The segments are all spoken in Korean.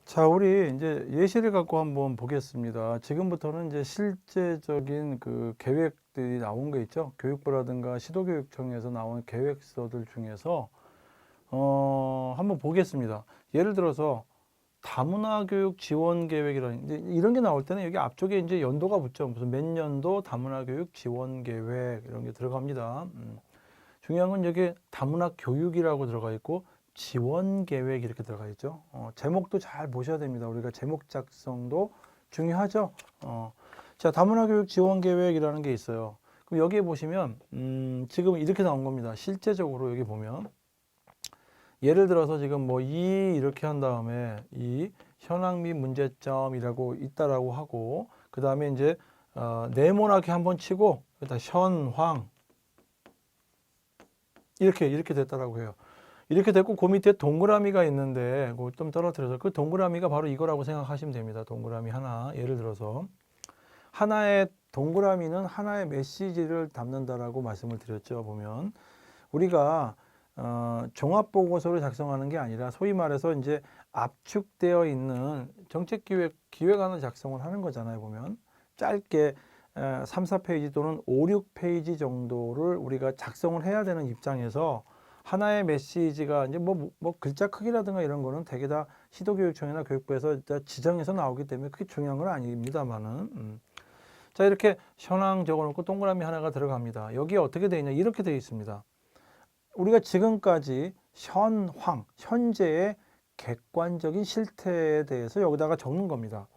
자, 우리 이제 예시를 갖고 한번 보겠습니다. 지금부터는 이제 실제적인 그 계획들이 나온 게 있죠. 교육부라든가 시도교육청에서 나온 계획서들 중에서 한번 보겠습니다. 예를 들어서 다문화 교육 지원 계획이라는 이제 이런 게 나올 때는 여기 앞쪽에 이제 연도가 붙죠. 무슨 몇 년도 다문화 교육 지원 계획 이런 게 들어갑니다. 중요한 건 여기 다문화 교육이라고 들어가 있고 지원 계획 이렇게 들어가 있죠. 제목도 잘 보셔야 됩니다. 우리가 제목 작성도 중요하죠. 자, 다문화 교육 지원 계획이라는 게 있어요. 그럼 여기에 보시면 지금 이렇게 나온 겁니다. 실제적으로 여기 보면 예를 들어서 지금 뭐 이렇게 한 다음에 이 현황 및 문제점이라고 있다라고 하고 그 다음에 이제 네모나게 한번 치고 일단 현황 이렇게 됐다라고 해요. 이렇게 됐고 그 밑에 동그라미가 있는데 그걸 좀 떨어뜨려서 그 동그라미가 바로 이거라고 생각하시면 됩니다. 동그라미 하나. 예를 들어서 하나의 동그라미는 하나의 메시지를 담는다라고 말씀을 드렸죠. 보면 우리가 종합보고서를 작성하는 게 아니라 소위 말해서 이제 압축되어 있는 기획안을 작성을 하는 거잖아요. 보면 짧게 3, 4페이지 또는 5, 6페이지 정도를 우리가 작성을 해야 되는 입장에서 하나의 메시지가 이제 뭐 글자 크기라든가 이런 거는 대개 다 시도교육청이나 교육부에서 지정해서 나오기 때문에 그게 중요한 건 아닙니다만은 자, 이렇게 현황 적어놓고 동그라미 하나가 들어갑니다. 여기에 어떻게 되어 있냐 이렇게 되어 있습니다. 우리가 지금까지 현재의 객관적인 실태에 대해서 여기다가 적는 겁니다.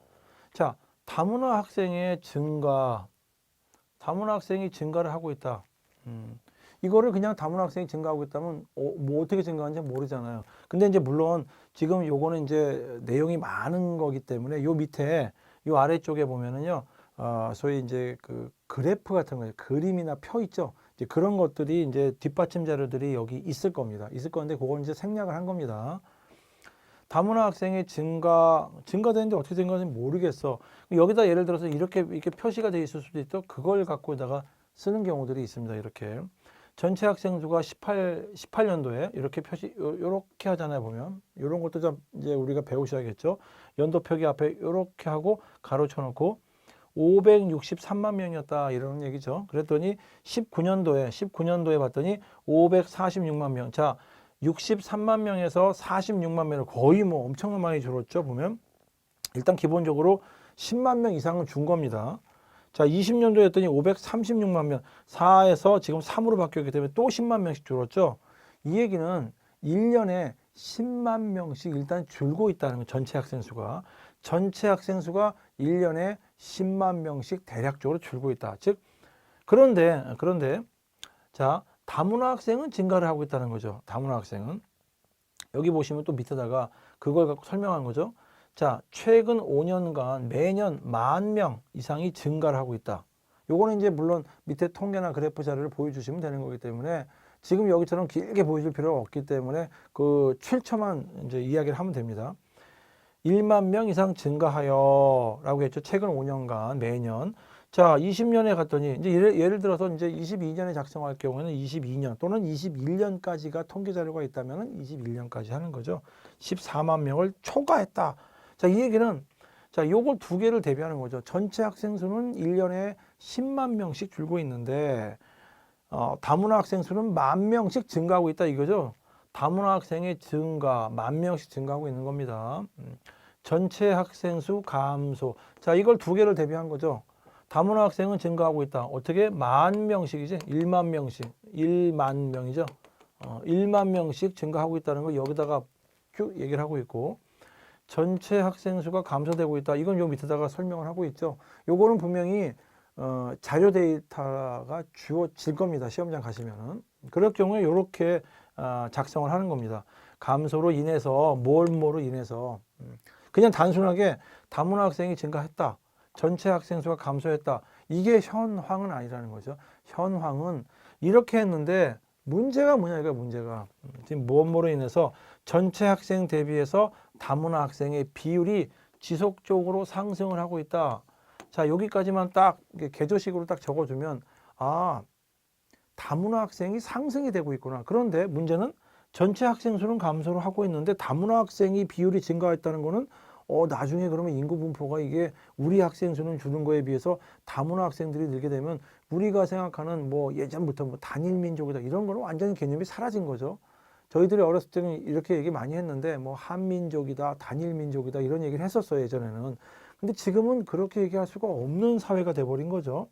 자, 다문화 학생의 다문화 학생이 증가를 하고 있다. 이거를 그냥 다문화 학생이 증가하고 있다면 뭐 어떻게 증가하는지 모르잖아요. 근데 이제 물론 지금 요거는 이제 내용이 많은 거기 때문에 요 밑에 요 아래쪽에 보면은요. 소위 이제 그 그래프 같은 거, 그림이나 표 있죠. 이제 그런 것들이 이제 뒷받침 자료들이 여기 있을 겁니다. 있을 건데 그걸 이제 생략을 한 겁니다. 다문화 학생의 증가되는데 어떻게 된 건지 모르겠어. 여기다 예를 들어서 이렇게 표시가 돼 있을 수도 있고 그걸 갖고다가 쓰는 경우들이 있습니다. 이렇게. 전체 학생 수가 18년도에 이렇게 요렇게 하잖아요. 보면. 이런 것도 좀 이제 우리가 배우셔야겠죠. 연도 표기 앞에 이렇게 하고 가로쳐 놓고 563만 명이었다 이러는 얘기죠. 그랬더니 19년도에 봤더니 546만 명. 자, 63만 명에서 46만 명을 거의 뭐 엄청난 많이 줄었죠. 보면 일단 기본적으로 10만 명 이상은 준 겁니다. 자, 20년도에 했더니 536만 명, 4에서 지금 3으로 바뀌었기 때문에 또 10만 명씩 줄었죠. 이 얘기는 1년에 10만 명씩 일단 줄고 있다는 거예요. 전체 학생 수가. 전체 학생 수가 1년에 10만 명씩 대략적으로 줄고 있다. 즉, 그런데, 자, 다문화 학생은 증가를 하고 있다는 거죠. 다문화 학생은. 여기 보시면 또 밑에다가 그걸 갖고 설명한 거죠. 자, 최근 5년간 매년 10,000명 이상이 증가를 하고 있다. 요거는 이제 물론 밑에 통계나 그래프 자료를 보여주시면 되는 거기 때문에 지금 여기처럼 길게 보여줄 필요가 없기 때문에 그 출처만 이제 이야기를 하면 됩니다. 1만 명 이상 증가하여 라고 했죠. 최근 5년간 매년. 자, 20년에 갔더니 이제 예를 들어서 이제 22년에 작성할 경우에는 22년 또는 21년까지가 통계 자료가 있다면 21년까지 하는 거죠. 14만 명을 초과했다. 자, 이 얘기는 자, 요걸 두 개를 대비하는 거죠. 전체 학생 수는 1년에 10만 명씩 줄고 있는데 다문화 학생 수는 10,000명씩 증가하고 있다 이거죠. 다문화 학생의 증가, 10,000명씩 증가하고 있는 겁니다. 전체 학생 수 감소. 자, 이걸 두 개를 대비한 거죠. 다문화 학생은 증가하고 있다. 어떻게? 10,000명씩이지? 1만 명씩. 1만 명이죠. 1만 명씩 증가하고 있다는 걸 여기다가 쭉 얘기를 하고 있고, 전체 학생 수가 감소되고 있다. 이건 요 밑에다가 설명을 하고 있죠. 요거는 분명히 자료 데이터가 주어질 겁니다. 시험장 가시면은. 그럴 경우에 이렇게 작성을 하는 겁니다. 감소로 인해서 뭘로 인해서 그냥 단순하게 다문화 학생이 증가했다. 전체 학생 수가 감소했다. 이게 현황은 아니라는 거죠. 현황은 이렇게 했는데 문제가 뭐냐 이거 문제가 지금 뭐로 인해서 전체 학생 대비해서 다문화 학생의 비율이 지속적으로 상승을 하고 있다. 자, 여기까지만 딱 개조식으로 딱 적어주면 다문화 학생이 상승이 되고 있구나. 그런데 문제는 전체 학생 수는 감소를 하고 있는데 다문화 학생이 비율이 증가했다는 거는 나중에 그러면 인구 분포가 이게 우리 학생 수는 주는 거에 비해서 다문화 학생들이 늘게 되면 우리가 생각하는 뭐 예전부터 뭐 단일 민족이다 이런 거는 완전히 개념이 사라진 거죠. 저희들이 어렸을 때는 이렇게 얘기 많이 했는데 뭐 한민족이다, 단일 민족이다 이런 얘기를 했었어요, 예전에는. 근데 지금은 그렇게 얘기할 수가 없는 사회가 돼버린 거죠.